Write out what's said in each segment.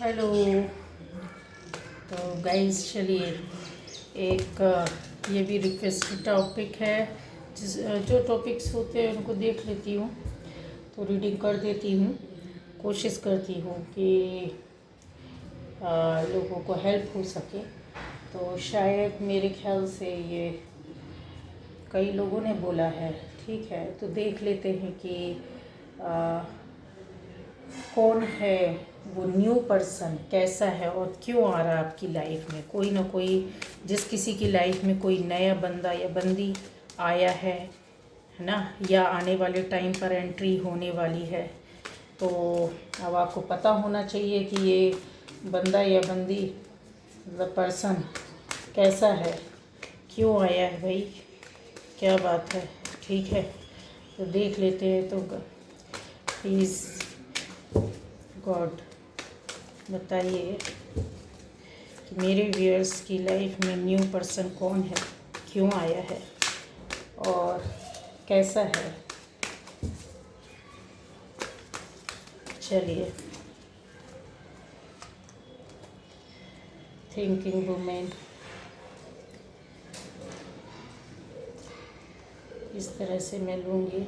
Hello. तो guys चलिए एक ये भी रिक्वेस्ट टॉपिक है, जो टॉपिक्स होते हैं उनको देख लेती हूँ, तो रीडिंग कर देती हूँ। कोशिश करती हूँ कि लोगों को हेल्प हो सके। तो शायद मेरे ख्याल से ये कई लोगों ने बोला है। ठीक है, तो देख लेते हैं कि कौन है वो न्यू पर्सन, कैसा है और क्यों आ रहा है आपकी लाइफ में। कोई ना कोई, जिस किसी की लाइफ में कोई नया बंदा या बंदी आया है ना, या आने वाले टाइम पर एंट्री होने वाली है। तो अब आपको पता होना चाहिए कि ये बंदा या बंदी मतलब पर्सन कैसा है, क्यों आया है भाई, क्या बात है। ठीक है, तो देख लेते हैं। तो प्लीज़ गॉड बताइए कि मेरे व्यूअर्स की लाइफ में न्यू पर्सन कौन है, क्यों आया है और कैसा है। चलिए, थिंकिंग वुमेन इस तरह से मैं लूँगी।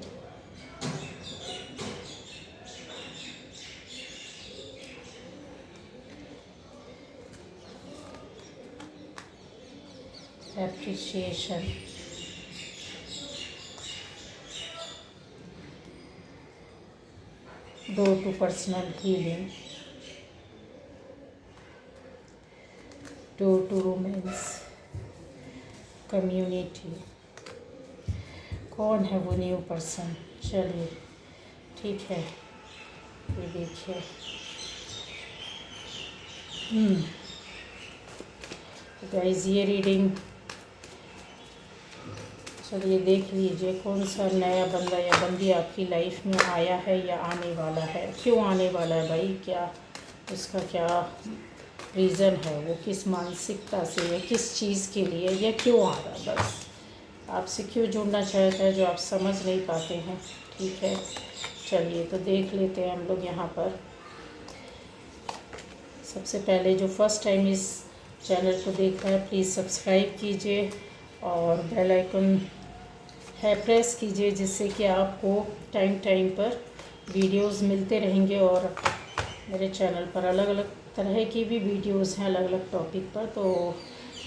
Appreciation, door to personal healing, door to romance, community. कौन है वो न्यू पर्सन। चलिए ठीक है, ये देखिए। गाइस ये रीडिंग, चलिए देख लीजिए कौन सा नया बंदा या बंदी आपकी लाइफ में आया है या आने वाला है। क्यों आने वाला है भाई, क्या उसका क्या रीज़न है, वो किस मानसिकता से या किस चीज़ के लिए, या क्यों आ रहा है, बस आपसे क्यों जुड़ना चाहता है जो आप समझ नहीं पाते हैं। ठीक है, चलिए तो देख लेते हैं हम लोग यहाँ पर। सबसे पहले जो फर्स्ट टाइम इस चैनल को देख रहा है, प्लीज़ सब्सक्राइब कीजिए और बेल आइकन है प्रेस कीजिए, जिससे कि आपको टाइम टाइम पर वीडियोस मिलते रहेंगे। और मेरे चैनल पर अलग अलग तरह की भी वीडियोस हैं, अलग अलग टॉपिक पर। तो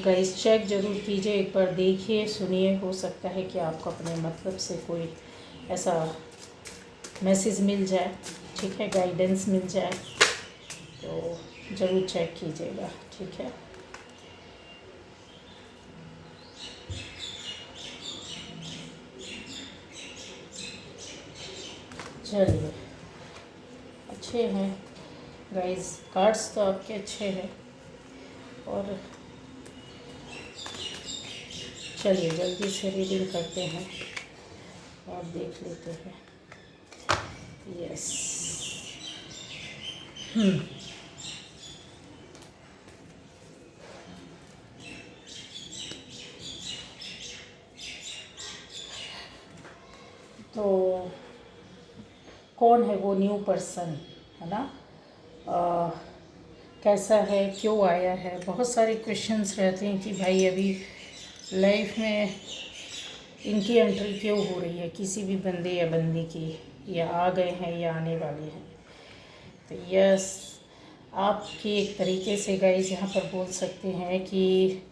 गाइस चेक ज़रूर कीजिए, एक बार देखिए सुनिए, हो सकता है कि आपको अपने मतलब से कोई ऐसा मैसेज मिल जाए। ठीक है, गाइडेंस मिल जाए, तो ज़रूर चेक कीजिएगा। ठीक है, चलिए अच्छे हैं गाइस, कार्ड्स तो आपके अच्छे हैं। और चलिए जल्दी से रीडिंग करते हैं और देख लेते हैं। यस, तो कौन है वो न्यू पर्सन, है ना। आ, कैसा है, क्यों आया है। बहुत सारे क्वेश्चंस रहते हैं कि भाई अभी लाइफ में इनकी एंट्री क्यों हो रही है, किसी भी बंदे या बंदी की, या आ गए हैं या आने वाले हैं। तो यस, आपकी एक तरीके से गाइस यहाँ पर बोल सकते हैं कि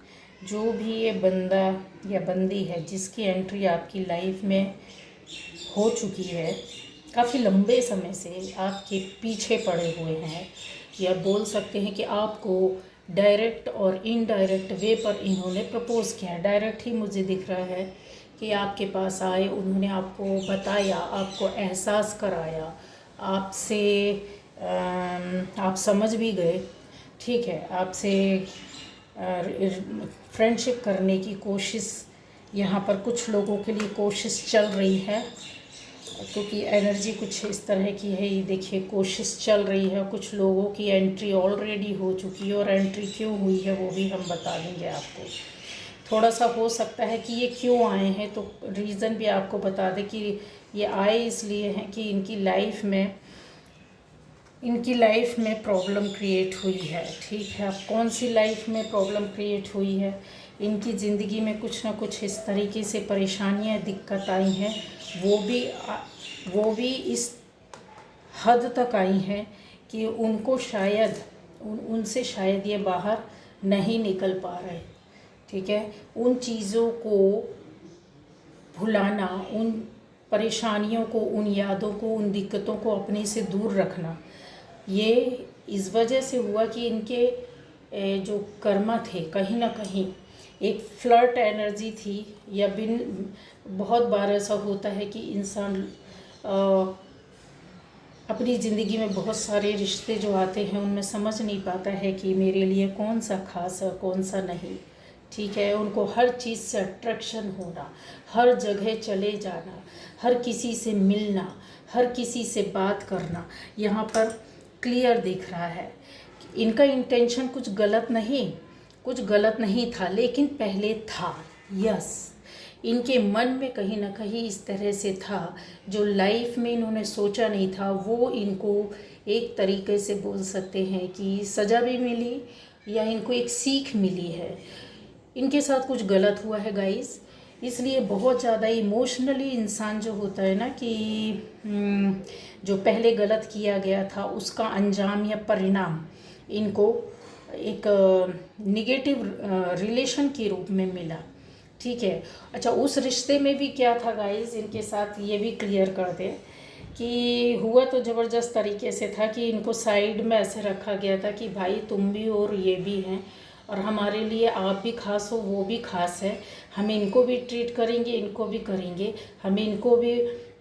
जो भी ये बंदा या बंदी है जिसकी एंट्री आपकी लाइफ में हो चुकी है, काफ़ी लंबे समय से आपके पीछे पड़े हुए हैं, या बोल सकते हैं कि आपको डायरेक्ट और इनडायरेक्ट वे पर इन्होंने प्रपोज़ किया। डायरेक्ट ही मुझे दिख रहा है कि आपके पास आए, उन्होंने आपको बताया, आपको एहसास कराया, आपसे आप समझ भी गए। ठीक है, आपसे फ्रेंडशिप करने की कोशिश यहाँ पर कुछ लोगों के लिए कोशिश चल रही है, क्योंकि एनर्जी कुछ इस तरह की है। ये देखिए, कोशिश चल रही है, कुछ लोगों की एंट्री ऑलरेडी हो चुकी है, और एंट्री क्यों हुई है वो भी हम बता देंगे आपको। थोड़ा सा हो सकता है कि ये क्यों आए हैं, तो रीज़न भी आपको बता दें कि ये आए इसलिए हैं कि इनकी लाइफ में इनकी लाइफ में प्रॉब्लम क्रिएट हुई है। ठीक है, अब कौन सी लाइफ में प्रॉब्लम क्रिएट हुई है, इनकी ज़िंदगी में कुछ ना कुछ इस तरीके से परेशानियां दिक्कत आई हैं, वो भी इस हद तक आई हैं कि उनको शायद उनसे शायद ये बाहर नहीं निकल पा रहे। ठीक है, उन चीज़ों को भुलाना, उन परेशानियों को, उन यादों को, उन दिक्कतों को अपने से दूर रखना, ये इस वजह से हुआ कि इनके जो कर्मा थे, कहीं ना कहीं एक फ्लर्ट एनर्जी थी, या बहुत बार ऐसा होता है कि इंसान अपनी ज़िंदगी में बहुत सारे रिश्ते जो आते हैं उनमें समझ नहीं पाता है कि मेरे लिए कौन सा खास है, कौन सा नहीं। ठीक है, उनको हर चीज़ से अट्रैक्शन होना, हर जगह चले जाना, हर किसी से मिलना, हर किसी से बात करना, यहाँ पर क्लियर दिख रहा है। इनका इंटेंशन कुछ गलत नहीं था, लेकिन पहले था। यस, इनके मन में कहीं ना कहीं इस तरह से था, जो लाइफ में इन्होंने सोचा नहीं था, वो इनको एक तरीके से बोल सकते हैं कि सज़ा भी मिली, या इनको एक सीख मिली है। इनके साथ कुछ गलत हुआ है गाइस, इसलिए बहुत ज़्यादा इमोशनली इंसान जो होता है ना, कि जो पहले गलत किया गया था उसका अंजाम या परिणाम इनको एक निगेटिव रिलेशन के रूप में मिला। ठीक है, अच्छा, उस रिश्ते में भी क्या था गाइस इनके साथ, ये भी क्लियर कर दे कि हुआ तो ज़बरदस्त तरीके से था कि इनको साइड में ऐसे रखा गया था कि भाई तुम भी और ये भी हैं, और हमारे लिए आप भी खास हो, वो भी खास है, हम इनको भी ट्रीट करेंगे, इनको भी करेंगे, हम इनको भी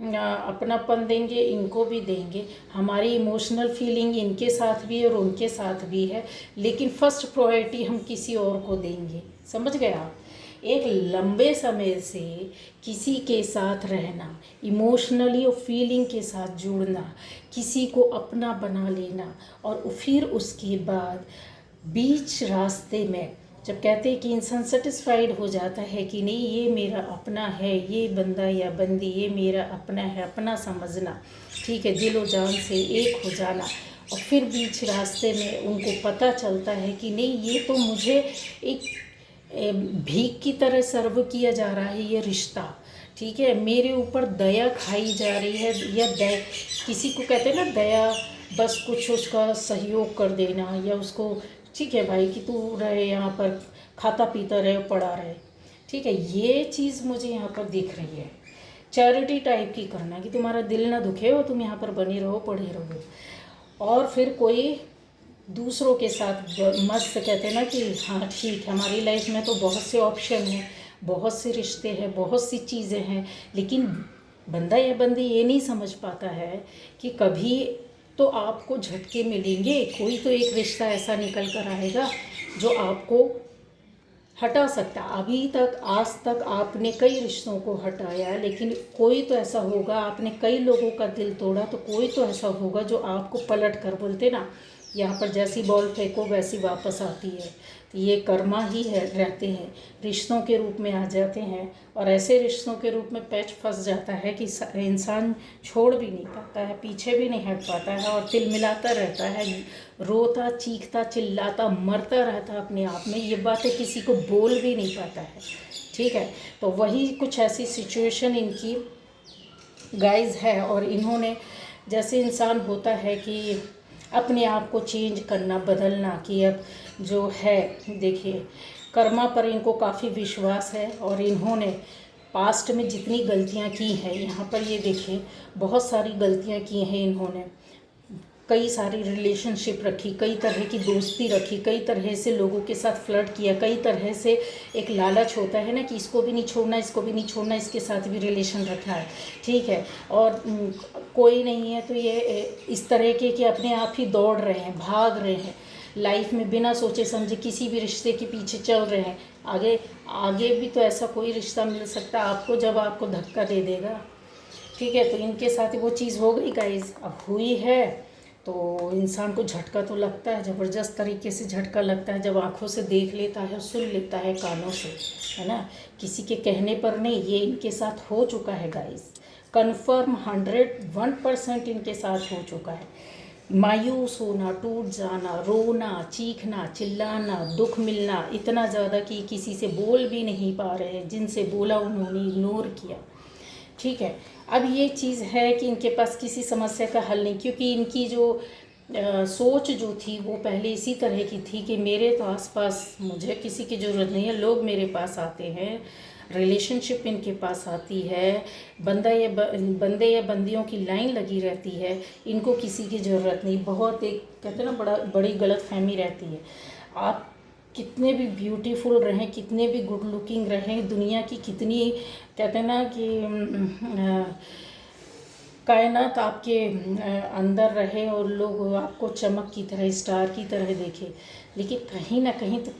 अपनापन देंगे, इनको भी देंगे, हमारी इमोशनल फीलिंग इनके साथ भी और उनके साथ भी है, लेकिन फर्स्ट प्रायोरिटी हम किसी और को देंगे। समझ गए आप? एक लंबे समय से किसी के साथ रहना, इमोशनली और फीलिंग के साथ जुड़ना, किसी को अपना बना लेना, और फिर उसके बाद बीच रास्ते में जब कहते हैं कि इंसान सेटिस्फाइड हो जाता है कि नहीं ये मेरा अपना है, ये बंदा या बंदी ये मेरा अपना है, अपना समझना, ठीक है, दिलो जान से एक हो जाना, और फिर बीच रास्ते में उनको पता चलता है कि नहीं ये तो मुझे एक भीख की तरह सर्व किया जा रहा है ये रिश्ता। ठीक है, मेरे ऊपर दया खाई जा रही है, या किसी को कहते हैं ना दया, बस कुछ उसका सहयोग कर देना, या उसको ठीक है भाई कि तू रहे यहाँ पर, खाता पीता रहे, पड़ा रहे। ठीक है, ये चीज़ मुझे यहाँ पर दिख रही है, चैरिटी टाइप की करना कि तुम्हारा दिल ना दुखे हो, तुम यहाँ पर बने रहो, पड़े रहो, और फिर कोई दूसरों के साथ मस्त कहते हैं ना कि हाँ ठीक है, हमारी लाइफ में तो बहुत से ऑप्शन हैं, बहुत से रिश्ते हैं, बहुत सी चीज़ें हैं, लेकिन बंदा या बंदी ये नहीं समझ पाता है कि कभी तो आपको झटके मिलेंगे, कोई तो एक रिश्ता ऐसा निकल कर आएगा जो आपको हटा सकता। अभी तक आज तक आपने कई रिश्तों को हटाया, लेकिन कोई तो ऐसा होगा, आपने कई लोगों का दिल तोड़ा, तो कोई तो ऐसा होगा जो आपको पलट कर, बोलते ना यहाँ पर जैसी बॉल फेंको वैसी वापस आती है, तो ये कर्मा ही है, रहते हैं, रिश्तों के रूप में आ जाते हैं, और ऐसे रिश्तों के रूप में पैच फंस जाता है कि इंसान छोड़ भी नहीं पाता है, पीछे भी नहीं हट पाता है, और तिल मिलाता रहता है, रोता चीखता चिल्लाता मरता रहता है अपने आप में, ये बातें किसी को बोल भी नहीं पाता है। ठीक है, तो वही कुछ ऐसी सिचुएशन इनकी गाइज है, और इन्होंने जैसे इंसान होता है कि अपने आप को चेंज करना, बदलना, कि अब जो है देखिए कर्मा पर इनको काफ़ी विश्वास है, और इन्होंने पास्ट में जितनी गलतियां की हैं, यहाँ पर ये देखिए बहुत सारी गलतियां की हैं इन्होंने, कई सारी रिलेशनशिप रखी, कई तरह की दोस्ती रखी, कई तरह से लोगों के साथ फ्लर्ट किया, कई तरह से एक लालच होता है ना कि इसको भी नहीं छोड़ना, इसको भी नहीं छोड़ना, इसके साथ भी रिलेशन रखना है। ठीक है, और कोई नहीं है तो ये इस तरह के कि अपने आप ही दौड़ रहे हैं, भाग रहे हैं लाइफ में, बिना सोचे समझे किसी भी रिश्ते के पीछे चल रहे हैं। आगे आगे भी तो ऐसा कोई रिश्ता मिल सकता है आपको जब आपको धक्का दे देगा। ठीक है, तो इनके साथ वो चीज़ हो गई गाइस, अब हुई है तो इंसान को झटका तो लगता है, ज़बरदस्त तरीके से झटका लगता है, जब आँखों से देख लेता है, सुन लेता है कानों से, है ना, किसी के कहने पर नहीं। ये इनके साथ हो चुका है गाइस, कन्फर्म 101% इनके साथ हो चुका है। मायूस होना, टूट जाना, रोना, चीखना, चिल्लाना, दुख मिलना इतना ज़्यादा कि किसी से बोल भी नहीं पा रहे, जिनसे बोला उन्होंने इग्नोर किया। ठीक है, अब ये चीज़ है कि इनके पास किसी समस्या का हल नहीं, क्योंकि इनकी जो सोच जो थी वो पहले इसी तरह की थी कि मेरे तो आसपास मुझे किसी की ज़रूरत नहीं है, लोग मेरे पास आते हैं, रिलेशनशिप इनके पास आती है, बंदे या बंदियों की लाइन लगी रहती है, इनको किसी की ज़रूरत नहीं। बहुत एक कहते हैं ना बड़ी गलत फहमी रहती है। आप कितने भी ब्यूटीफुल रहें, कितने भी गुड लुकिंग रहें, दुनिया की कितनी कहते हैं ना कि कायनात आपके अंदर रहे और लोग आपको चमक की तरह, स्टार की तरह देखें, लेकिन कहीं ना कहीं तो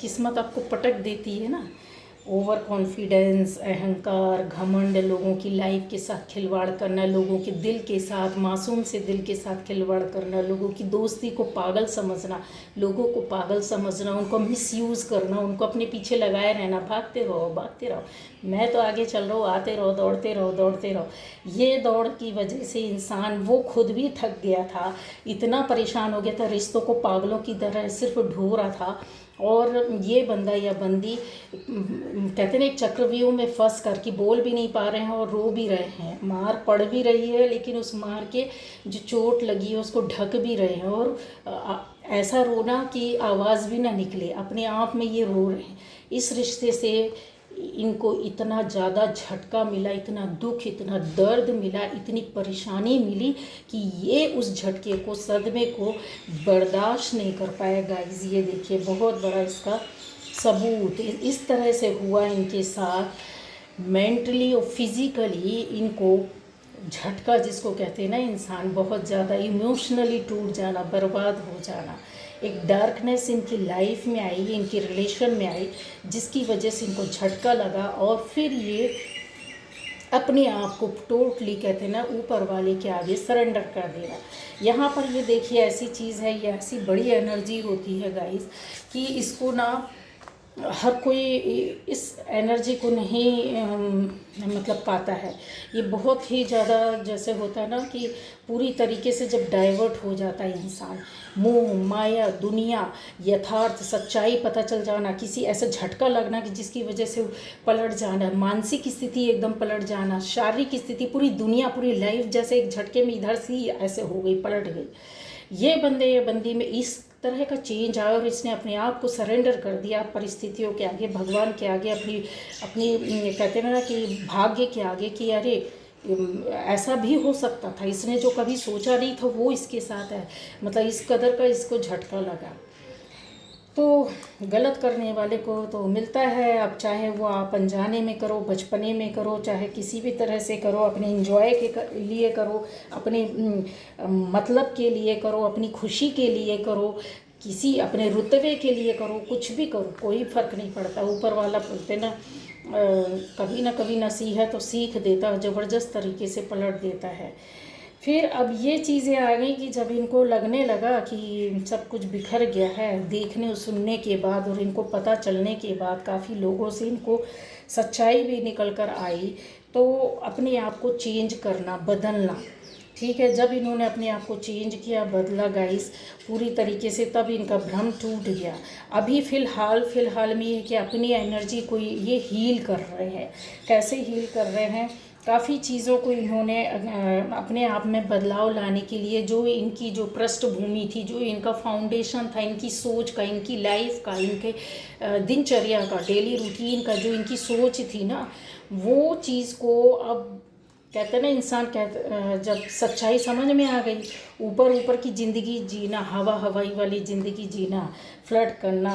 किस्मत आपको पटक देती है ना। ओवर कॉन्फिडेंस, अहंकार, घमंड, लोगों की लाइफ के साथ खिलवाड़ करना, लोगों के दिल के साथ, मासूम से दिल के साथ खिलवाड़ करना, लोगों की दोस्ती को पागल समझना, लोगों को पागल समझना, उनको मिसयूज़ करना, उनको अपने पीछे लगाए रहना, भागते रहो, मैं तो आगे चल रहा हूँ, आते रहो, दौड़ते रहो। ये दौड़ की वजह से इंसान वो खुद भी थक गया था, इतना परेशान हो गया था, रिश्तों को पागलों की तरह सिर्फ ढो रहा था। और ये बंदा या बंदी कहते हैं एक चक्रव्यूह में फंस कर कि बोल भी नहीं पा रहे हैं और रो भी रहे हैं, मार पड़ भी रही है, लेकिन उस मार के जो चोट लगी है उसको ढक भी रहे हैं, और ऐसा रोना कि आवाज़ भी ना निकले, अपने आप में ये रो रहे हैं। इस रिश्ते से इनको इतना ज़्यादा झटका मिला, इतना दुख, इतना दर्द मिला, इतनी परेशानी मिली कि ये उस झटके को, सदमे को बर्दाश्त नहीं कर पाए। गाइस ये देखिए बहुत बड़ा इसका सबूत इस तरह से हुआ इनके साथ। मेंटली और फिज़िकली इनको झटका, जिसको कहते हैं ना इंसान बहुत ज़्यादा इमोशनली टूट जाना, बर्बाद हो जाना, एक डार्कनेस इनकी लाइफ में आई, इनकी रिलेशन में आई, जिसकी वजह से इनको झटका लगा, और फिर ये अपने आप को टोटली कहते हैं ना ऊपर वाले के आगे सरेंडर कर देना। यहाँ पर ये देखिए ऐसी चीज़ है, ये ऐसी बड़ी एनर्जी होती है गाइस कि इसको ना हर कोई इस एनर्जी को नहीं मतलब पाता है। ये बहुत ही ज़्यादा जैसे होता है ना कि पूरी तरीके से जब डाइवर्ट हो जाता है इंसान, मोह माया, दुनिया, यथार्थ, सच्चाई पता चल जाना, किसी ऐसा झटका लगना कि जिसकी वजह से पलट जाना, मानसिक स्थिति एकदम पलट जाना, शारीरिक स्थिति, पूरी दुनिया, पूरी लाइफ जैसे एक झटके में इधर से ऐसे हो गई, पलट गई। ये बंदे या बंदी में इस तरह का चेंज आया और इसने अपने आप को सरेंडर कर दिया परिस्थितियों के आगे, भगवान के आगे, अपनी अपनी कहते हैं ना कि भाग्य के आगे, कि अरे ऐसा भी हो सकता था, इसने जो कभी सोचा नहीं था वो इसके साथ है, मतलब इस कदर का इसको झटका लगा। तो गलत करने वाले को तो मिलता है, अब चाहे वो आप अनजाने में करो, बचपने में करो, चाहे किसी भी तरह से करो, अपने इंजॉय के लिए करो, अपने मतलब के लिए करो, अपनी खुशी के लिए करो, किसी अपने रुतबे के लिए करो, कुछ भी करो, कोई फ़र्क नहीं पड़ता। ऊपर वाला बोलते ना कभी ना कभी नसीहत तो सीख देता, ज़बरदस्त तरीके से पलट देता है। फिर अब ये चीज़ें आ गई कि जब इनको लगने लगा कि सब कुछ बिखर गया है, देखने और सुनने के बाद और इनको पता चलने के बाद, काफ़ी लोगों से इनको सच्चाई भी निकल कर आई, तो अपने आप को चेंज करना, बदलना, ठीक है। जब इन्होंने अपने आप को चेंज किया, बदला गाइस पूरी तरीके से, तब इनका भ्रम टूट गया। अभी फ़िलहाल में ये कि अपनी एनर्जी को ये हील कर रहे हैं। कैसे हील कर रहे हैं? काफ़ी चीज़ों को इन्होंने अपने आप में बदलाव लाने के लिए, जो इनकी जो पृष्ठभूमि थी, जो इनका फाउंडेशन था, इनकी सोच का, इनकी लाइफ का, इनके दिनचर्या का, डेली रूटीन का, जो इनकी सोच थी ना, वो चीज़ को अब कहते हैं ना इंसान जब सच्चाई समझ में आ गई, ऊपर की ज़िंदगी जीना, हवाई वाली ज़िंदगी जीना, फ्लर्ट करना,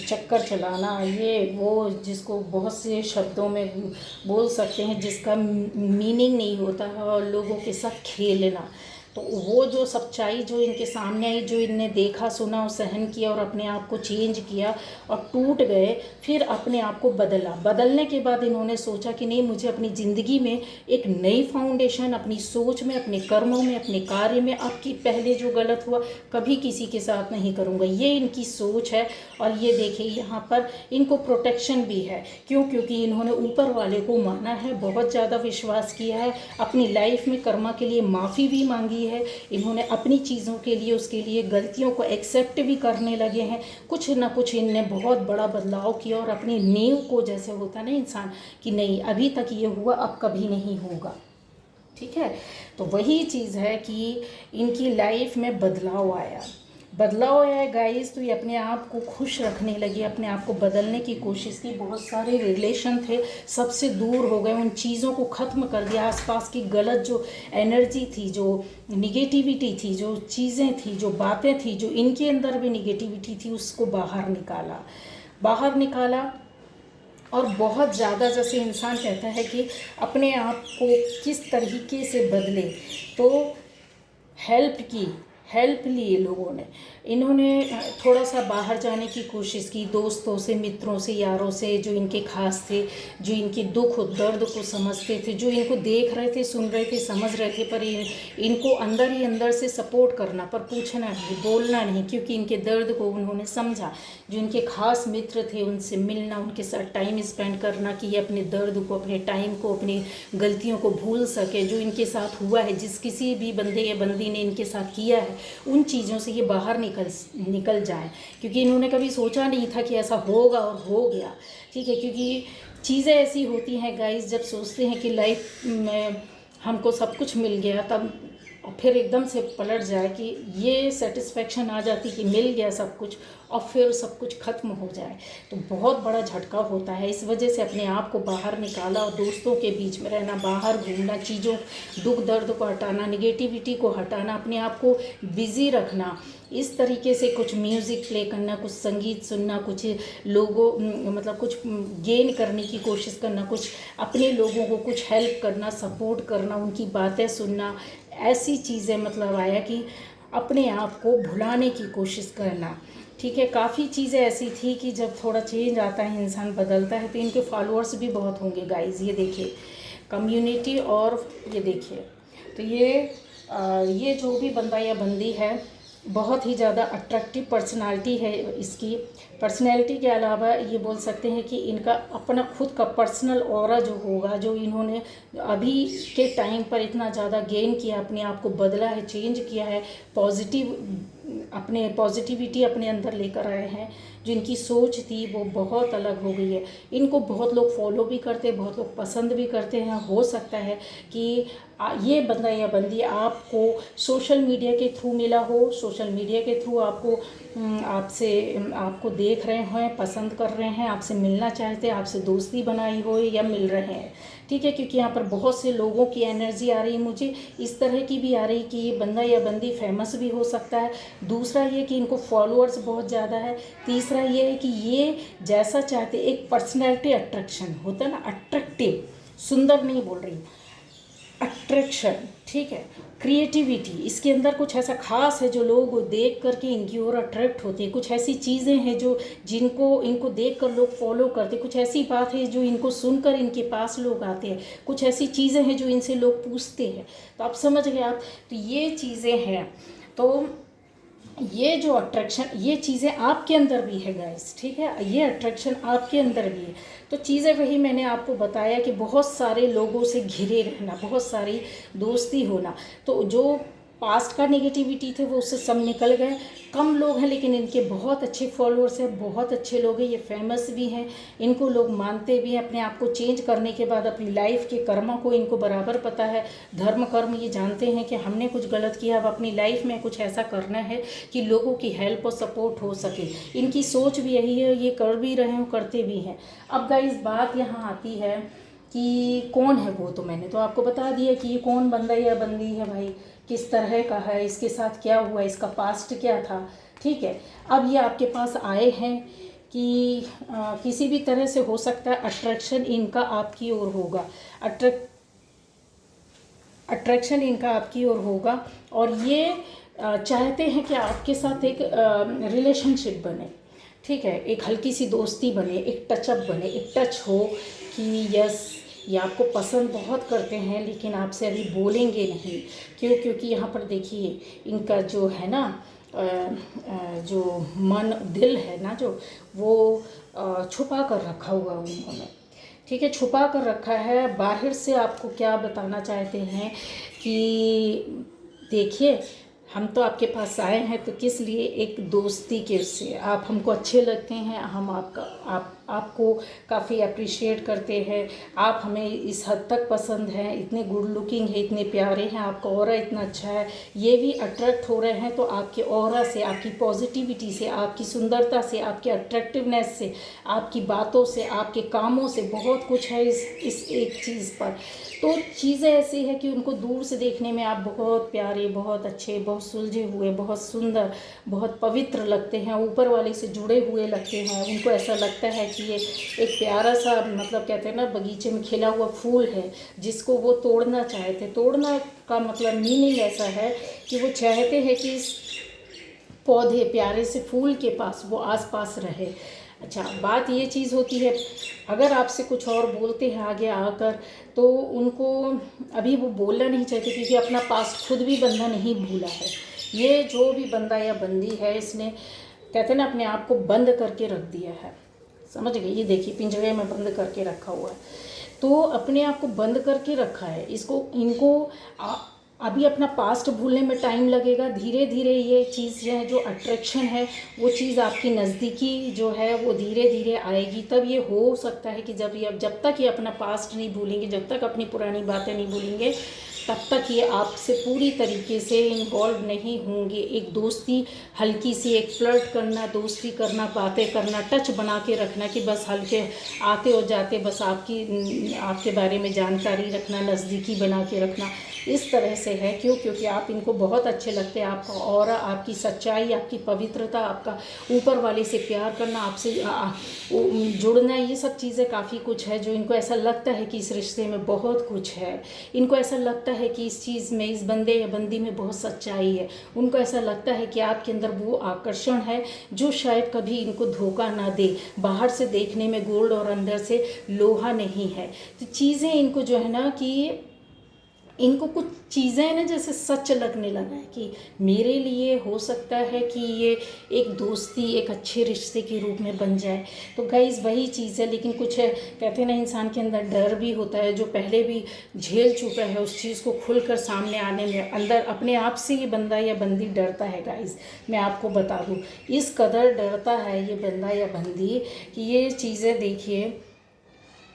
चक्कर चलाना, ये वो जिसको बहुत से शब्दों में बोल सकते हैं, जिसका मीनिंग नहीं होता है, और लोगों के साथ खेलना, तो वो जो सच्चाई जो इनके सामने आई, जो इनने देखा, सुना और सहन किया और अपने आप को चेंज किया और टूट गए, फिर अपने आप को बदला। बदलने के बाद इन्होंने सोचा कि नहीं, मुझे अपनी ज़िंदगी में एक नई फाउंडेशन, अपनी सोच में, अपने कर्मों में, अपने कार्य में, अब की पहले जो गलत हुआ कभी किसी के साथ नहीं करूँगा, ये इनकी सोच है। और ये देखिए यहाँ पर इनको प्रोटेक्शन भी है। क्यों? क्योंकि इन्होंने ऊपर वाले को माना है, बहुत ज़्यादा विश्वास किया है, अपनी लाइफ में कर्मा के लिए माफ़ी भी मांगी दी है, इन्होंने अपनी चीज़ों के लिए उसके लिए गलतियों को एक्सेप्ट भी करने लगे हैं। कुछ ना कुछ इनने बहुत बड़ा बदलाव किया और अपनी नींव को, जैसे होता ना इंसान कि नहीं अभी तक ये हुआ अब कभी नहीं होगा, ठीक है। तो वही चीज़ है कि इनकी लाइफ में बदलाव आया है गाइस। तो ये अपने आप को खुश रखने लगी, अपने आप को बदलने की कोशिश की। बहुत सारे रिलेशन थे, सबसे दूर हो गए, उन चीज़ों को ख़त्म कर दिया। आसपास की गलत जो एनर्जी थी, जो निगेटिविटी थी, जो चीज़ें थी, जो बातें थी, जो इनके अंदर भी निगेटिविटी थी, उसको बाहर निकाला। और बहुत ज़्यादा, जैसे इंसान कहता है कि अपने आप को किस तरीके से बदले, तो हेल्प ली लोगों ने। इन्होंने थोड़ा सा बाहर जाने की कोशिश की, दोस्तों से, मित्रों से, यारों से, जो इनके खास थे, जो इनके दुख और दर्द को समझते थे, जो इनको देख रहे थे, सुन रहे थे, समझ रहे थे, पर इनको अंदर ही अंदर से सपोर्ट करना, पर पूछना नहीं, बोलना नहीं, क्योंकि इनके दर्द को उन्होंने समझा। जो इनके खास मित्र थे उनसे मिलना, उनके साथ टाइम स्पेंड करना कि ये अपने दर्द को, अपने टाइम को, अपनी गलतियों को भूल सके। जो इनके साथ हुआ है, जिस किसी भी बंदे या बंदी ने इनके साथ किया है, उन चीज़ों से ये बाहर निकल जाए, क्योंकि इन्होंने कभी सोचा नहीं था कि ऐसा होगा और हो गया, ठीक है। क्योंकि चीज़ें ऐसी होती हैं गाइस, जब सोचते हैं कि लाइफ में हमको सब कुछ मिल गया, तब और फिर एकदम से पलट जाए कि ये सेटिस्फेक्शन आ जाती कि मिल गया सब कुछ, और फिर सब कुछ ख़त्म हो जाए, तो बहुत बड़ा झटका होता है। इस वजह से अपने आप को बाहर निकाला और दोस्तों के बीच में रहना, बाहर घूमना, चीज़ों, दुख दर्द को हटाना, निगेटिविटी को हटाना, अपने आप को बिज़ी रखना। इस तरीके से कुछ म्यूज़िक प्ले करना, कुछ संगीत सुनना, कुछ लोगों मतलब कुछ गेन करने की कोशिश करना, कुछ अपने लोगों को कुछ हेल्प करना, सपोर्ट करना, उनकी बातें सुनना, ऐसी चीज़ें मतलब आया कि अपने आप को भुलाने की कोशिश करना, ठीक है। काफ़ी चीज़ें ऐसी थी कि जब थोड़ा चेंज आता है, इंसान बदलता है, तो इनके फॉलोअर्स भी बहुत होंगे गाइस। ये देखिए कम्युनिटी, और ये देखिए, तो ये जो भी बंदा या बंदी है, बहुत ही ज़्यादा अट्रैक्टिव पर्सनालिटी है इसकी। पर्सनैलिटी के अलावा ये बोल सकते हैं कि इनका अपना खुद का पर्सनल ऑरा जो होगा, जो इन्होंने अभी के टाइम पर इतना ज़्यादा गेन किया, अपने आप को बदला है, चेंज किया है, पॉजिटिविटी अपने अंदर लेकर आए हैं। जो इनकी सोच थी वो बहुत अलग हो गई है। इनको बहुत लोग फॉलो भी करते हैं, बहुत लोग पसंद भी करते हैं। हो सकता है कि ये बंदा या बंदी आपको सोशल मीडिया के थ्रू मिला हो, सोशल मीडिया के थ्रू आपको देख रहे हैं, पसंद कर रहे हैं, आपसे मिलना चाहते हैं, आपसे दोस्ती बनाई हो या मिल रहे हैं, ठीक है। क्योंकि यहाँ पर बहुत से लोगों की एनर्जी आ रही है, मुझे इस तरह की भी आ रही कि ये बंदा या बंदी फेमस भी हो सकता है। दूसरा ये कि इनको फॉलोअर्स बहुत ज़्यादा है। तीसरा ये है कि ये जैसा चाहते, एक पर्सनैलिटी अट्रैक्शन होता है ना, अट्रैक्टिव, सुंदर नहीं बोल रही, अट्रैक्शन, ठीक है। क्रिएटिविटी, इसके अंदर कुछ ऐसा खास है जो लोग देख करके इनकी ओर अट्रैक्ट होते हैं। कुछ ऐसी चीज़ें हैं जो इनको देख कर लोग फॉलो करते हैं। कुछ ऐसी बात है जो इनको सुनकर इनके पास लोग आते हैं। कुछ ऐसी चीज़ें हैं जो इनसे लोग पूछते हैं। तो आप समझ गए आप, तो ये चीज़ें हैं। तो ये जो अट्रैक्शन, ये चीज़ें आपके अंदर भी है गाइस, ठीक है। ये अट्रैक्शन आपके अंदर भी है। तो चीज़ें वही मैंने आपको बताया कि बहुत सारे लोगों से घिरे रहना, बहुत सारी दोस्ती होना। तो जो पास्ट का नेगेटिविटी थे वो उससे सब निकल गए। कम लोग हैं लेकिन इनके बहुत अच्छे फॉलोअर्स हैं, बहुत अच्छे लोग हैं, ये फेमस भी हैं, इनको लोग मानते भी हैं। अपने आप को चेंज करने के बाद अपनी लाइफ के कर्मों को इनको बराबर पता है, धर्म कर्म ये जानते हैं कि हमने कुछ गलत किया, अब अपनी लाइफ में कुछ ऐसा करना है कि लोगों की हेल्प और सपोर्ट हो सके। इनकी सोच भी यही है, ये कर भी रहे हैं, करते भी हैं। अब गाइस बात यहाँ आती है कि कौन है वो, तो मैंने तो आपको बता दिया कि ये कौन बंदा या बंदी है भाई, किस तरह का है, इसके साथ क्या हुआ, इसका पास्ट क्या था, ठीक है। अब ये आपके पास आए हैं कि किसी भी तरह से हो सकता है अट्रैक्शन इनका आपकी ओर होगा, अट्रैक्शन इनका आपकी ओर होगा, और ये चाहते हैं कि आपके साथ एक रिलेशनशिप बने, ठीक है। एक हल्की सी दोस्ती बने, एक टचअप बने, एक टच हो कि यस ये आपको पसंद बहुत करते हैं लेकिन आपसे अभी बोलेंगे नहीं। क्योंकि यहाँ पर देखिए इनका जो है ना जो मन दिल है ना, जो वो छुपा कर रखा हुआ उन्होंने, ठीक है, छुपा कर रखा है। बाहर से आपको क्या बताना चाहते हैं कि देखिए, हम तो आपके पास आए हैं तो किस लिए, एक दोस्ती के उससे आप हमको अच्छे लगते हैं, हम आपको काफ़ी अप्रिशिएट करते हैं। आप हमें इस हद तक पसंद हैं, इतने गुड लुकिंग है, इतने प्यारे हैं, आपका ऑरा इतना अच्छा है, ये भी अट्रैक्ट हो रहे हैं तो आपके ऑरा से, आपकी पॉजिटिविटी से, आपकी सुंदरता से, आपके अट्रैक्टिवनेस से, आपकी बातों से, आपके कामों से, बहुत कुछ है इस एक चीज़ पर। तो चीज़ें ऐसी है कि उनको दूर से देखने में आप बहुत प्यारे, बहुत अच्छे, बहुत सुलझे हुए, बहुत सुंदर, बहुत पवित्र लगते हैं, ऊपर वाले से जुड़े हुए लगते हैं। उनको ऐसा लगता है कि ये एक प्यारा सा, मतलब कहते हैं ना, बगीचे में खिला हुआ फूल है जिसको वो तोड़ना चाहते। तोड़ना का मतलब मीनिंग ऐसा है कि वो चाहते हैं कि इस पौधे, प्यारे से फूल के पास वो आसपास रहे। अच्छा, बात ये चीज़ होती है, अगर आपसे कुछ और बोलते हैं आगे आकर तो उनको अभी वो बोलना नहीं चाहते, क्योंकि अपना पास्ट खुद भी बंदा नहीं भूला है। ये जो भी बंदा या बंदी है, इसने कहते हैं ना अपने आप को बंद करके रख दिया है, समझ गए। ये देखिए, पिंजरे में बंद करके रखा हुआ है, तो अपने आप को बंद करके रखा है। इनको अभी अपना पास्ट भूलने में टाइम लगेगा। धीरे धीरे ये चीज़ है, जो अट्रैक्शन है, वो चीज़ आपकी नज़दीकी जो है वो धीरे धीरे आएगी। तब ये हो सकता है कि जब तक ये अपना पास्ट नहीं भूलेंगे, जब तक अपनी पुरानी बातें नहीं भूलेंगे, तब तक ये आपसे पूरी तरीके से इन्वॉल्व नहीं होंगे। एक दोस्ती हल्की सी, एक फ्लर्ट करना, दोस्ती करना, बातें करना, टच बना के रखना कि बस हल्के आते और जाते, बस आपके बारे में जानकारी रखना, नज़दीकी बना के रखना, इस तरह से है। क्योंकि आप इनको बहुत अच्छे लगते हैं। आपका ऑरा, आपकी सच्चाई, आपकी पवित्रता, आपका ऊपर वाले से प्यार करना, आपसे जुड़ना, ये सब चीज़ें काफ़ी कुछ है जो इनको ऐसा लगता है कि इस रिश्ते में बहुत कुछ है। इनको ऐसा लगता है कि इस चीज़ में, इस बंदे या बंदी में बहुत सच्चाई है। उनको ऐसा लगता है कि आपके अंदर वो आकर्षण है जो शायद कभी इनको धोखा ना दे। बाहर से देखने में गोल्ड और अंदर से लोहा नहीं है। तो चीज़ें इनको जो है ना कि इनको कुछ चीज़ें हैं ना, जैसे सच लगने लगा है कि मेरे लिए हो सकता है कि ये एक दोस्ती, एक अच्छे रिश्ते के रूप में बन जाए। तो गाइस वही चीज़ है। लेकिन कुछ है, कहते हैं ना, इंसान के अंदर डर भी होता है, जो पहले भी झेल चुका है उस चीज़ को खुलकर सामने आने में, अंदर अपने आप से ये बंदा या बंदी डरता है। गाइस मैं आपको बता दूँ, इस कदर डरता है ये बंदा या बंदी कि ये चीज़ें, देखिए,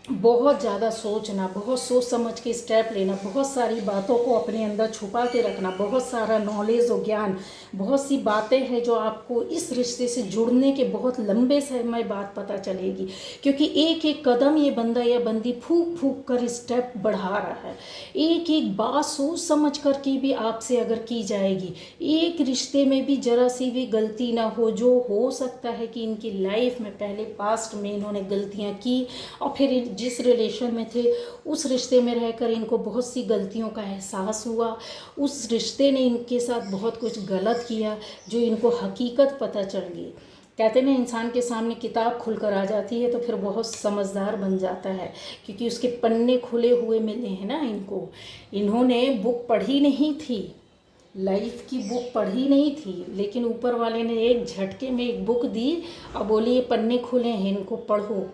बहुत ज़्यादा सोचना, बहुत सोच समझ के स्टेप लेना, बहुत सारी बातों को अपने अंदर छुपा के रखना, बहुत सारा नॉलेज और ज्ञान, बहुत सी बातें हैं जो आपको इस रिश्ते से जुड़ने के बहुत लंबे समय बाद पता चलेगी। क्योंकि एक एक कदम ये बंदा या बंदी फूंक फूंक कर स्टेप बढ़ा रहा है। एक एक बात सोच समझ कर के भी आपसे अगर की जाएगी, एक रिश्ते में भी जरा सी भी गलती ना हो, जो हो सकता है कि इनकी लाइफ में पहले पास्ट में इन्होंने गलतियाँ की और फिर जिस रिलेशन में थे उस रिश्ते में रहकर इनको बहुत सी गलतियों का एहसास हुआ। उस रिश्ते ने इनके साथ बहुत कुछ गलत किया जो इनको हकीकत पता चल गई। कहते हैं ना, इंसान के सामने किताब खुलकर आ जाती है तो फिर बहुत समझदार बन जाता है, क्योंकि उसके पन्ने खुले हुए मिले हैं ना इनको। इन्होंने बुक पढ़ी नहीं थी, लाइफ की बुक पढ़ी नहीं थी, लेकिन ऊपर वाले ने एक झटके में एक बुक दी और बोली ये पन्ने खुले हैं, इनको पढ़ो।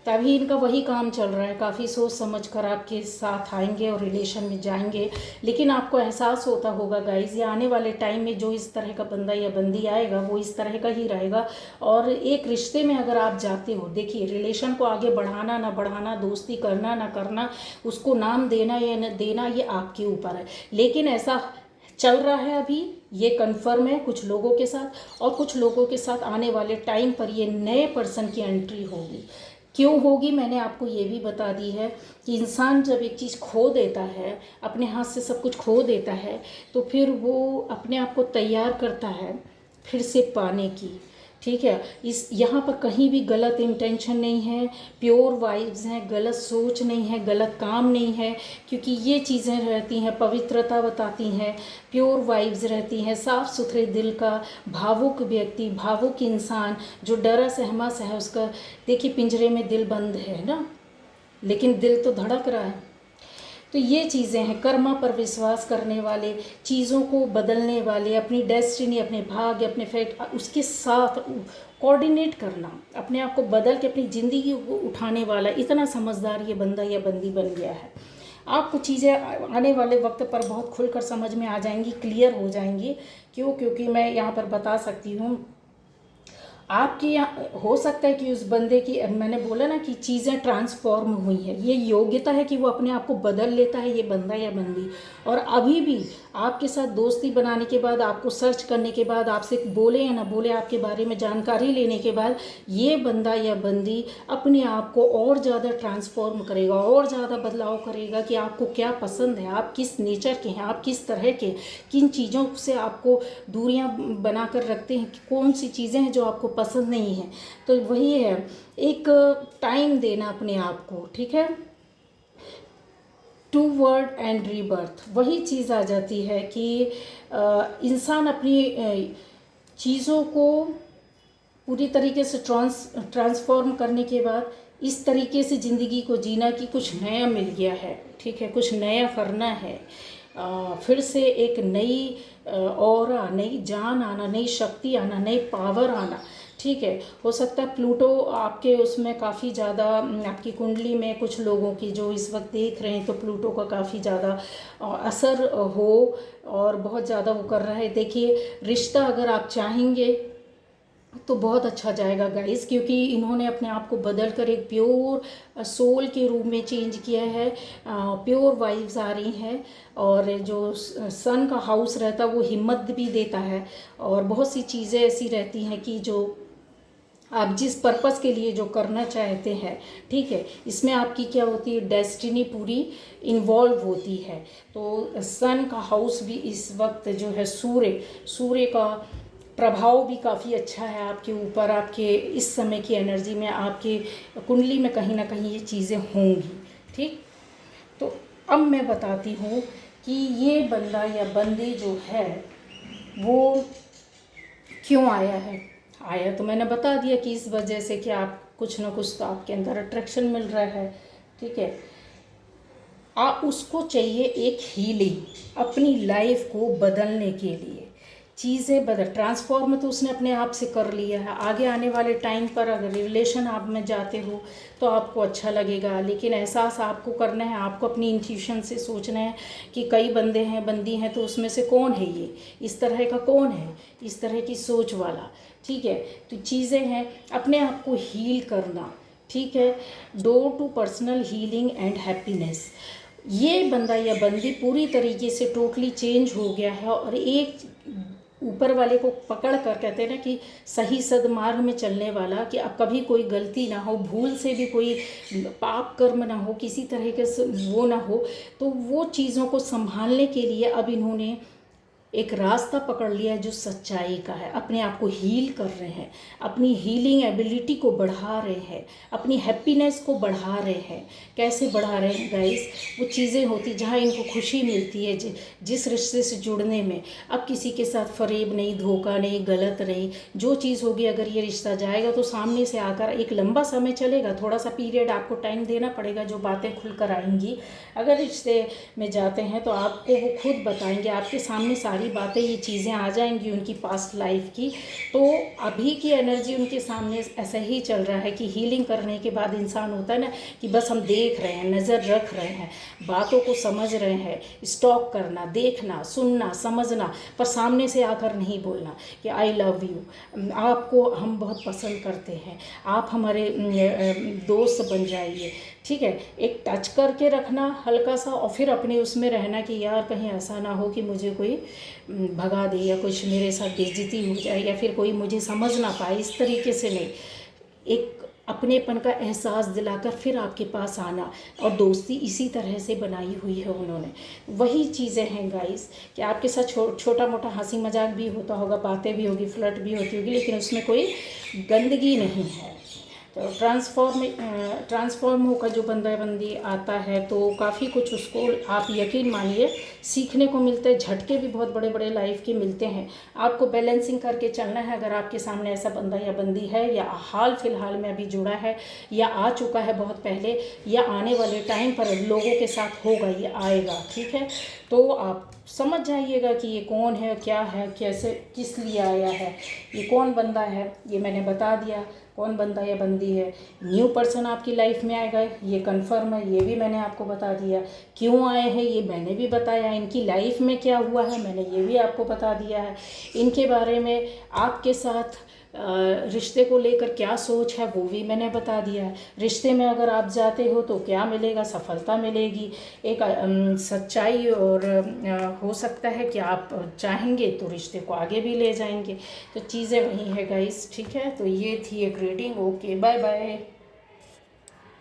तभी इनका वही काम चल रहा है। काफ़ी सोच समझ कर आपके साथ आएंगे और रिलेशन में जाएंगे, लेकिन आपको एहसास होता होगा गाइज, ये आने वाले टाइम में जो इस तरह का बंदा या बंदी आएगा वो इस तरह का ही रहेगा। और एक रिश्ते में अगर आप जाते हो, देखिए, रिलेशन को आगे बढ़ाना ना बढ़ाना, दोस्ती करना ना करना, उसको नाम देना या न देना, ये आपके ऊपर है। लेकिन ऐसा चल रहा है अभी, ये कंफर्म है कुछ लोगों के साथ, और कुछ लोगों के साथ आने वाले टाइम पर ये नए पर्सन की एंट्री होगी। क्यों होगी, मैंने आपको ये भी बता दी है कि इंसान जब एक चीज़ खो देता है, अपने हाथ से सब कुछ खो देता है, तो फिर वो अपने आप को तैयार करता है फिर से पाने की। ठीक है, इस यहाँ पर कहीं भी गलत इंटेंशन नहीं है, प्योर वाइब्स हैं, गलत सोच नहीं है, गलत काम नहीं है, क्योंकि ये चीज़ें रहती हैं, पवित्रता बताती हैं, प्योर वाइब्स रहती हैं, साफ़ सुथरे दिल का भावुक व्यक्ति, भावुक इंसान जो डरा सहमा सा है उसका, देखिए पिंजरे में दिल बंद है ना, लेकिन दिल तो धड़क रहा है। तो ये चीज़ें हैं, कर्मा पर विश्वास करने वाले, चीज़ों को बदलने वाले, अपनी डेस्टिनी, अपने भाग्य, अपने फेट, उसके साथ कोऑर्डिनेट करना, अपने आप को बदल के अपनी ज़िंदगी को उठाने वाला, इतना समझदार ये बंदा या बंदी बन गया है। आपको चीज़ें आने वाले वक्त पर बहुत खुलकर समझ में आ जाएंगी, क्लियर हो जाएंगी। क्यों? क्योंकि मैं यहाँ पर बता सकती हूँ आपके यहाँ हो सकता है कि उस बंदे की, मैंने बोला ना कि चीज़ें ट्रांसफॉर्म हुई हैं, ये योग्यता है कि वो अपने आप को बदल लेता है ये बंदा या बंदी। और अभी भी आपके साथ दोस्ती बनाने के बाद, आपको सर्च करने के बाद, आपसे बोले या ना बोले, आपके बारे में जानकारी लेने के बाद, ये बंदा या बंदी अपने आप को और ज़्यादा ट्रांसफॉर्म करेगा, और ज़्यादा बदलाव करेगा कि आपको क्या पसंद है, आप किस नेचर के हैं, आप किस तरह के, किन चीज़ों से आपको दूरियां बना कर रखते हैं, कौन सी चीज़ें हैं जो आपको पसंद नहीं है। तो वही है, एक टाइम देना अपने आप को, ठीक है। टू वर्ड एंड रीबर्थ, वही चीज़ आ जाती है कि इंसान अपनी चीज़ों को पूरी तरीके से ट्रांसफॉर्म करने के बाद इस तरीके से ज़िंदगी को जीना कि कुछ नया मिल गया है, ठीक है, कुछ नया करना है, फिर से एक नई ऑरा, नई जान आना, नई शक्ति आना, नई पावर आना, ठीक है। हो सकता है प्लूटो आपके उसमें काफ़ी ज़्यादा, आपकी कुंडली में कुछ लोगों की जो इस वक्त देख रहे हैं तो प्लूटो का काफ़ी ज़्यादा असर हो और बहुत ज़्यादा वो कर रहा है। देखिए, रिश्ता अगर आप चाहेंगे तो बहुत अच्छा जाएगा गाइस, क्योंकि इन्होंने अपने आप को बदल कर एक प्योर सोल के रूप में चेंज किया है। प्योर वाइब्स आ रही हैं, और जो सन का हाउस रहता है वो हिम्मत भी देता है, और बहुत सी चीज़ें ऐसी रहती हैं कि जो आप जिस पर्पस के लिए जो करना चाहते हैं, ठीक है, इसमें आपकी क्या होती है, डेस्टिनी पूरी इन्वॉल्व होती है। तो सन का हाउस भी इस वक्त जो है, सूर्य का प्रभाव भी काफ़ी अच्छा है आपके ऊपर, आपके इस समय की एनर्जी में, आपके कुंडली में कहीं ना कहीं ये चीज़ें होंगी, ठीक। तो अब मैं बताती हूँ कि ये बंदा या बंदी जो है वो क्यों आया तो मैंने बता दिया कि इस वजह से कि आप कुछ ना कुछ तो आपके अंदर अट्रैक्शन मिल रहा है, ठीक है। उसको चाहिए एक हीलिंग अपनी लाइफ को बदलने के लिए, चीज़ें बदल, ट्रांसफॉर्म तो उसने अपने आप से कर लिया है। आगे आने वाले टाइम पर अगर रिलेशन आप में जाते हो तो आपको अच्छा लगेगा, लेकिन एहसास आपको करना है, आपको अपनी इंट्यूशन से सोचना है कि कई बंदे हैं, बंदी हैं, तो उसमें से कौन है ये, इस तरह का कौन है, इस तरह की सोच वाला, ठीक है। तो चीज़ें हैं अपने आप को हील करना, ठीक है। Door to personal healing and happiness, ये बंदा या बंदी पूरी तरीके से टोटली चेंज हो गया है, और एक ऊपर वाले को पकड़ कर, कहते हैं ना कि सही सदमार्ग में चलने वाला, कि अब कभी कोई गलती ना हो, भूल से भी कोई पाप कर्म ना हो, किसी तरह के वो ना हो, तो वो चीज़ों को संभालने के लिए अब इन्होंने एक रास्ता पकड़ लिया है जो सच्चाई का है। अपने आप को हील कर रहे हैं, अपनी हीलिंग एबिलिटी को बढ़ा रहे हैं, अपनी हैप्पीनेस को बढ़ा रहे हैं। कैसे बढ़ा रहे हैं गाइस? वो चीज़ें होती जहाँ इनको खुशी मिलती है, जिस रिश्ते से जुड़ने में। अब किसी के साथ फरेब नहीं, धोखा नहीं, गलत नहीं, जो चीज़ होगी, अगर ये रिश्ता जाएगा तो सामने से आकर एक लंबा समय चलेगा, थोड़ा सा पीरियड आपको टाइम देना पड़ेगा, जो बातें खुलकर आएंगी। अगर रिश्ते में जाते हैं तो आपको वो खुद बताएंगे, आपके सामने सारी बातें, ये चीज़ें आ जाएंगी उनकी पास्ट लाइफ की। तो अभी की एनर्जी उनके सामने ऐसा ही चल रहा है कि हीलिंग करने के बाद इंसान होता है ना कि बस हम देख रहे हैं, नज़र रख रहे हैं, बातों को समझ रहे हैं, स्टॉक करना, देखना, सुनना, समझना, पर सामने से आकर नहीं बोलना कि आई लव यू, आपको हम बहुत पसंद करते हैं, आप हमारे दोस्त बन जाइए, ठीक है। एक टच करके रखना हल्का सा, और फिर अपने उसमें रहना कि यार कहीं ऐसा ना हो कि मुझे कोई भगा दे, या कुछ मेरे साथ बेइज्जती हो जाए, या फिर कोई मुझे समझ ना पाए, इस तरीके से नहीं। एक अपनेपन का एहसास दिलाकर फिर आपके पास आना, और दोस्ती इसी तरह से बनाई हुई है उन्होंने। वही चीज़ें हैं गाइस कि आपके साथ छोटा मोटा हंसी मजाक भी होता होगा, बातें भी होगी, फ्लर्ट भी होती होगी, लेकिन उसमें कोई गंदगी नहीं है। तो ट्रांसफॉर्म होकर जो बंदा बंदी आता है तो काफ़ी कुछ उसको, आप यकीन मानिए, सीखने को मिलता है। झटके भी बहुत बड़े बड़े लाइफ के मिलते हैं। आपको बैलेंसिंग करके चलना है। अगर आपके सामने ऐसा बंदा या बंदी है, या हाल फिलहाल में अभी जुड़ा है, या आ चुका है बहुत पहले, या आने वाले टाइम पर लोगों के साथ होगा, ये आएगा, ठीक है, तो आप समझ जाइएगा कि ये कौन है, क्या है, कैसे, किस लिए आया है, ये कौन बंदा है, ये मैंने बता दिया। कौन बंदा या बंदी है। न्यू पर्सन आपकी लाइफ में आएगा, ये कंफर्म है, ये भी मैंने आपको बता दिया। क्यों आए हैं ये मैंने भी बताया, इनकी लाइफ में क्या हुआ है मैंने ये भी आपको बता दिया है। इनके बारे में आपके साथ रिश्ते को लेकर क्या सोच है वो भी मैंने बता दिया है। रिश्ते में अगर आप जाते हो तो क्या मिलेगा, सफलता मिलेगी, एक सच्चाई, और हो सकता है कि आप चाहेंगे तो रिश्ते को आगे भी ले जाएंगे। तो चीज़ें वही है गाइस, ठीक है। तो ये थी एक रीडिंग। Okay, bye bye.